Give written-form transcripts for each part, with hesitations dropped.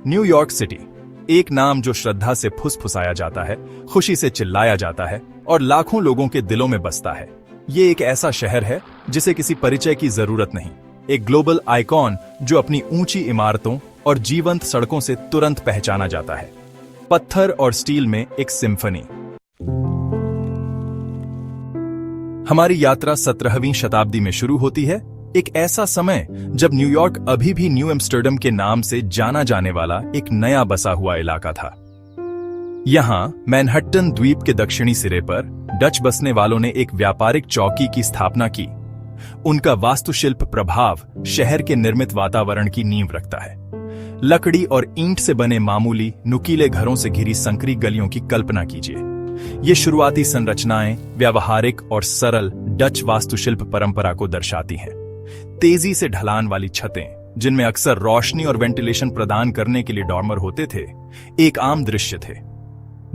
New York city, एक नाम जो श्रद्धा से फुसफुसाया जाता है, खुशी से चिल्लाया जाता है और लाखों लोगों के दिलों में बसता है। ये एक ऐसा शहर है जिसे किसी परिचय की जरूरत नहीं, एक ग्लोबल आइकॉन जो अपनी ऊंची इमारतों और जीवंत सड़कों से तुरंत पहचाना जाता है। पत्थर और स्टील में एक सिम्फनी। हमारी यात्रा 17वीं शताब्दी में शुरू होती है, एक ऐसा समय जब न्यूयॉर्क अभी भी न्यू एम्स्टर्डम के नाम से जाना जाने वाला एक नया बसा हुआ इलाका था। यहां मैनहट्टन द्वीप के दक्षिणी सिरे पर डच बसने वालों ने एक व्यापारिक चौकी की स्थापना की। उनका वास्तुशिल्प प्रभाव शहर के निर्मित वातावरण की नींव रखता है। लकड़ी और ईंट से बने मामूली नुकीले घरों से घिरी संकरी गलियों की कल्पना कीजिए। ये शुरुआती संरचनाएं व्यावहारिक और सरल डच वास्तुशिल्प परंपरा को दर्शाती हैं। तेजी से ढलान वाली छतें, जिनमें अक्सर रोशनी और वेंटिलेशन प्रदान करने के लिए डॉर्मर होते थे, एक आम दृश्य थे।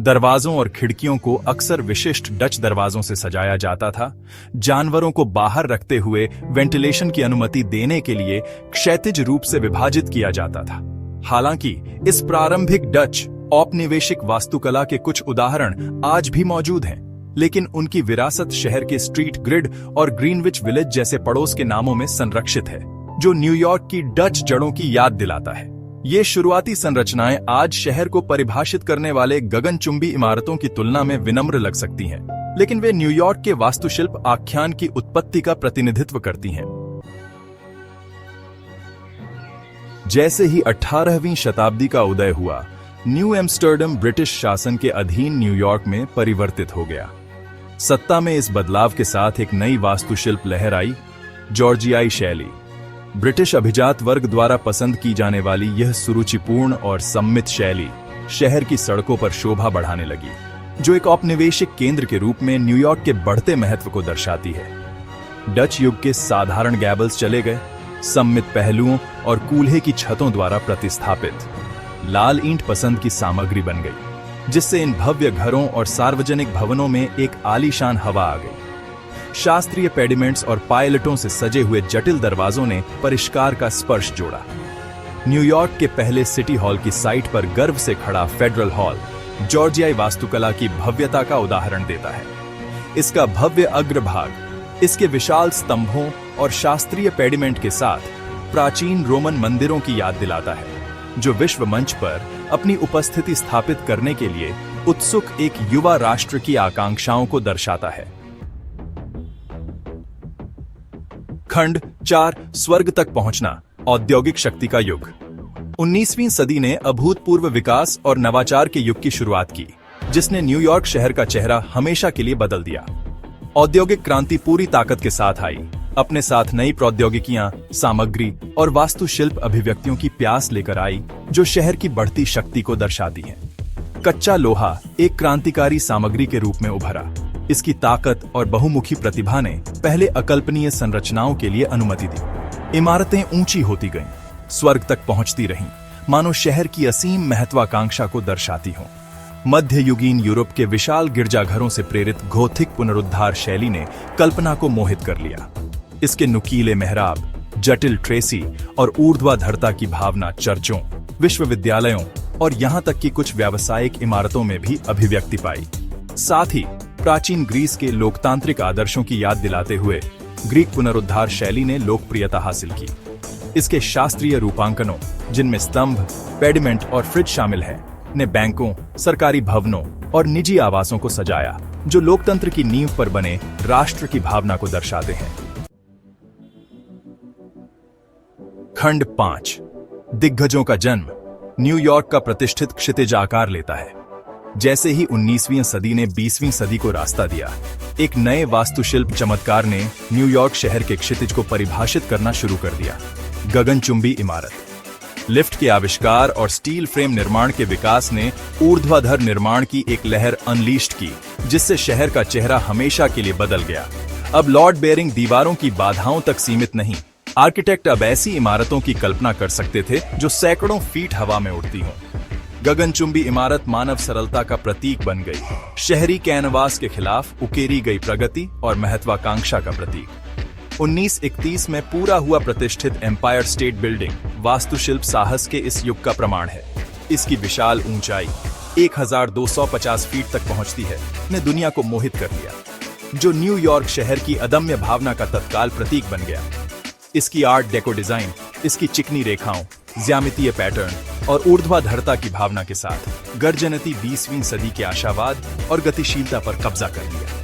दरवाजों और खिड़कियों को अक्सर विशिष्ट डच दरवाजों से सजाया जाता था। जानवरों को बाहर रखते हुए वेंटिलेशन की अनुमति देने के लिए क्षैतिज रूप से विभाजित किया जाता था। हालांकि इस प्रारंभिक डच औपनिवेशिक वास्तुकला के कुछ उदाहरण आज भी मौजूद हैं, लेकिन उनकी विरासत शहर के स्ट्रीट ग्रिड और ग्रीनविच विलेज जैसे पड़ोस के नामों में संरक्षित है, जो न्यूयॉर्क की डच जड़ों की याद दिलाता है। ये शुरुआती संरचनाएं आज शहर को परिभाषित करने वाले गगनचुंबी इमारतों की तुलना में विनम्र लग सकती हैं, लेकिन वे न्यूयॉर्क के वास्तुशिल्प आख्यान की उत्पत्ति का प्रतिनिधित्व करती हैं। जैसे ही 18वीं शताब्दी का उदय हुआ, न्यू एम्स्टर्डम ब्रिटिश शासन के अधीन न्यूयॉर्क में परिवर्तित हो गया। सत्ता में इस बदलाव के साथ एक नई वास्तुशिल्प लहर आई, जॉर्जियाई शैली। ब्रिटिश अभिजात वर्ग द्वारा पसंद की जाने वाली यह सुरुचिपूर्ण और सम्मित शैली शहर की सड़कों पर शोभा बढ़ाने लगी, जो एक औपनिवेशिक केंद्र के रूप में न्यूयॉर्क के बढ़ते महत्व को दर्शाती है। डच युग के साधारण गैबल्स चले गए, सम्मित पहलुओं और कूल्हे की छतों द्वारा प्रतिस्थापित लाल ईंट पसंद की सामग्री बन गई, जिससे इन भव्य घरों और सार्वजनिक भवनों में एक आलीशान हवा आ गई। शास्त्रीय पेडिमेंट्स और पायलटों से सजे हुए जटिल दरवाजों ने परिष्कार का स्पर्श जोड़ा। न्यूयॉर्क के पहले सिटी हॉल की साइट पर गर्व से खड़ा फेडरल हॉल जॉर्जियाई वास्तुकला की भव्यता का उदाहरण देता है। इसका भव्य अग्रभाग, इसके विशाल स्तंभों और शास्त्रीय पेडिमेंट के साथ प्राचीन रोमन मंदिरों की याद दिलाता है, जो विश्व मंच पर अपनी उपस्थिति स्थापित करने के लिए उत्सुक एक युवा राष्ट्र की आकांक्षाओं को दर्शाता है। खंड 4, स्वर्ग तक पहुंचना, औद्योगिक शक्ति का युग। 19वीं सदी ने अभूतपूर्व विकास और नवाचार के युग की शुरुआत की, जिसने न्यूयॉर्क शहर का चेहरा हमेशा के लिए बदल दिया। औद्योगिक क्रांति पूरी ताकत के साथ आई, अपने साथ नई प्रौद्योगिकियां, सामग्री और वास्तुशिल्प अभिव्यक्तियों की प्यास लेकर आई, जो शहर की बढ़ती शक्ति को दर्शाती है। कच्चा लोहा एक क्रांतिकारी सामग्री के रूप में उभरा। इसकी ताकत और बहुमुखी प्रतिभा ने पहले अकल्पनीय संरचनाओं के लिए अनुमति दी। इमारतें ऊंची होती गईं, स्वर्ग तक पहुंचती रहीं, मानो शहर की असीम महत्वाकांक्षा को दर्शाती हों। मध्ययुगीन यूरोप के विशाल गिरजाघरों से प्रेरित गोथिक पुनरुद्धार शैली ने कल्पना को मोहित कर लिया। इसके नुकीले मेहराब, जटिल ट्रेसी और ऊर्ध्वाधरता की भावना चर्चों, विश्वविद्यालयों और यहां तक कि कुछ व्यावसायिक इमारतों में भी अभिव्यक्ति पाई। साथ ही प्राचीन ग्रीस के लोकतांत्रिक आदर्शों की याद दिलाते हुए ग्रीक पुनरुद्धार शैली ने लोकप्रियता हासिल की। इसके शास्त्रीय रूपांकनों, जिनमें स्तंभ, पेडिमेंट और फ्रिज शामिल हैं, ने बैंकों, सरकारी भवनों और निजी आवासों को सजाया, जो लोकतंत्र की नींव पर बने राष्ट्र की भावना को दर्शाते हैं। खंड 5, दिग्गजों का जन्म। न्यूयॉर्क का प्रतिष्ठित क्षितिज आकार लेता है। जैसे ही 19वीं सदी ने 20वीं सदी को रास्ता दिया, एक नए वास्तुशिल्प चमत्कार ने न्यूयॉर्क शहर के क्षितिज को परिभाषित करना शुरू कर दिया। गगनचुंबी इमारत। लिफ्ट के आविष्कार और स्टील फ्रेम निर्माण के विकास ने ऊर्ध्वाधर निर्माण की एक लहर अनलीस्ट की, जिससे शहर का चेहरा हमेशा के लिए बदल गया। अब लॉर्ड बेयरिंग दीवारों की बाधाओं तक सीमित नहीं, आर्किटेक्ट अब ऐसी इमारतों की कल्पना कर सकते थे जो सैकड़ों फीट हवा में उड़ती हों। गगनचुंबी इमारत मानव सरलता का प्रतीक बन गई, शहरी कैनवास के खिलाफ उकेरी गई प्रगति और महत्वाकांक्षा का प्रतीक। 1931 में पूरा हुआ प्रतिष्ठित एम्पायर स्टेट बिल्डिंग वास्तुशिल्प साहस के इस युग का प्रमाण है। इसकी विशाल ऊंचाई 1250 फीट तक पहुंचती है ने दुनिया को मोहित कर लिया, जो न्यूयॉर्क शहर की अदम्य भावना का तत्काल प्रतीक बन गया। इसकी आर्ट डेको डिजाइन, इसकी चिकनी रेखाओं, ज्यामितीय पैटर्न और ऊर्ध्वाधरता की भावना के साथ गर्जनती 20वीं सदी के आशावाद और गतिशीलता पर कब्जा कर लिया।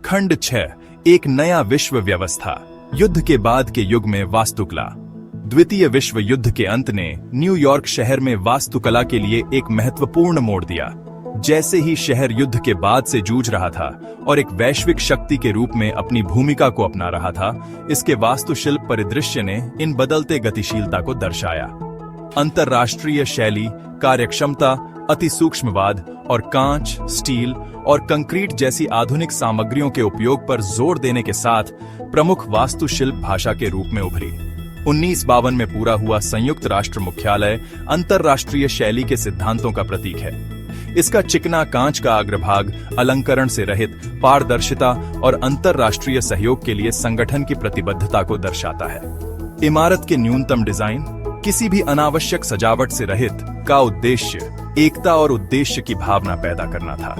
खंड 6, एक नया विश्व व्यवस्था। युद्ध के बाद के युग में वास्तुकला। द्वितीय विश्व युद्ध के अंत ने न्यूयॉर्क शहर में वास्तुकला के लिए एक महत्वपूर्ण मोड़ दिया। जैसे ही शहर युद्ध के बाद से जूझ रहा था और एक वैश्विक शक्ति के रूप में अपनी भूमिका को अपना रहा था, इसके वास्तुशिल्प परिदृश्य ने इन बदलते गतिशीलता को दर्शाया। अंतरराष्ट्रीय शैली, कार्यक्षमता, अति सूक्ष्मवाद और कांच, स्टील और कंक्रीट जैसी आधुनिक सामग्रियों के उपयोग पर जोर देने के साथ प्रमुख वास्तुशिल्प भाषा के रूप में उभरी। 1952 में पूरा हुआ संयुक्त राष्ट्र मुख्यालय अंतरराष्ट्रीय शैली के सिद्धांतों का प्रतीक है। इसका चिकना कांच का अग्रभाग अलंकरण से रहित पारदर्शिता और अंतरराष्ट्रीय सहयोग के लिए संगठन की प्रतिबद्धता को दर्शाता है। इमारत के न्यूनतम डिजाइन, किसी भी अनावश्यक सजावट से रहित, का उद्देश्य एकता और उद्देश्य की भावना पैदा करना था।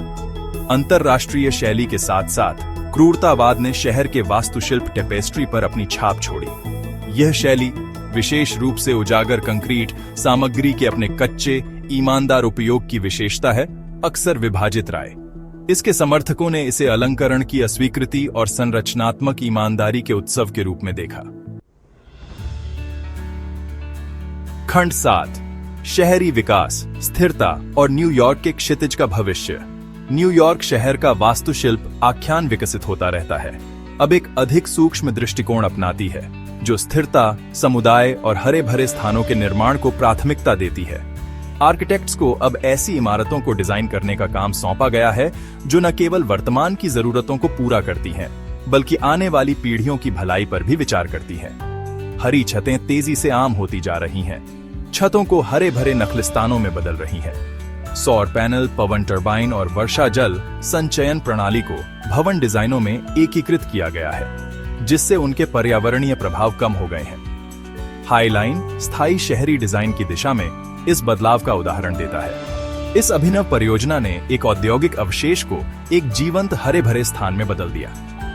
अंतरराष्ट्रीय शैली के साथ साथ क्रूरतावाद ने शहर के वास्तुशिल्प टेपेस्ट्री पर अपनी छाप छोड़ी। यह शैली विशेष रूप से उजागर कंक्रीट सामग्री के अपने कच्चे, ईमानदार उपयोग की विशेषता है, अक्सर विभाजित राय। इसके समर्थकों ने इसे अलंकरण की अस्वीकृति और संरचनात्मक ईमानदारी के उत्सव के रूप में देखा। खंड 7, शहरी विकास, स्थिरता और न्यूयॉर्क के क्षितिज का भविष्य। न्यूयॉर्क शहर का वास्तुशिल्प आख्यान विकसित होता रहता है, अब एक अधिक सूक्ष्म दृष्टिकोण अपनाती है, जो स्थिरता, समुदाय और हरे भरे स्थानों के निर्माण को प्राथमिकता देती है। आर्किटेक्ट्स को अब ऐसी इमारतों को डिजाइन करने का काम सौंपा गया है जो न केवल वर्तमान की जरूरतों को पूरा करती हैं, बल्कि आने वाली पीढ़ियों की भलाई पर भी विचार करती हैं। हरी छतें तेजी से आम होती जा रही हैं, छतों को हरे भरे नखलिस्तानों में बदल रही हैं। सौर पैनल, पवन टरबाइन और वर्षा जल संचयन प्रणाली को भवन डिजाइनों में एकीकृत किया गया है, जिससे उनके पर्यावरणीय प्रभाव कम हो गए हैं। हाईलाइन स्थायी शहरी डिजाइन की दिशा में इस बदलाव का उदाहरण देता है। इस अभिनव परियोजना ने एक औद्योगिक अवशेष को एक जीवंत हरे भरे स्थान में बदल दिया,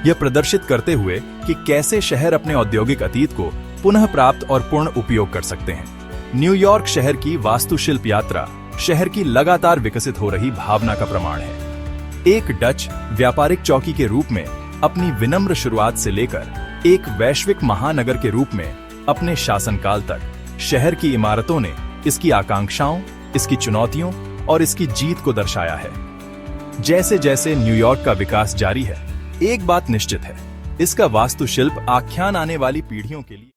यह प्रदर्शित करते हुए कि कैसे शहर अपने औद्योगिक अतीत को पुनः प्राप्त और पूर्ण उपयोग कर सकते हैं। न्यूयॉर्क शहर की वास्तुशिल्प यात्रा शहर की लगातार विकसित हो रही भावना का प्रमाण है। एक डच व्यापारिक चौकी के रूप में अपनी विनम्र शुरुआत से लेकर एक वैश्विक महानगर के रूप में अपने शासनकाल तक, शहर की इमारतों ने इसकी आकांक्षाओं, इसकी चुनौतियों और इसकी जीत को दर्शाया है। जैसे जैसे न्यूयॉर्क का विकास जारी है, एक बात निश्चित है, इसका वास्तुशिल्प आख्यान आने वाली पीढ़ियों के लिए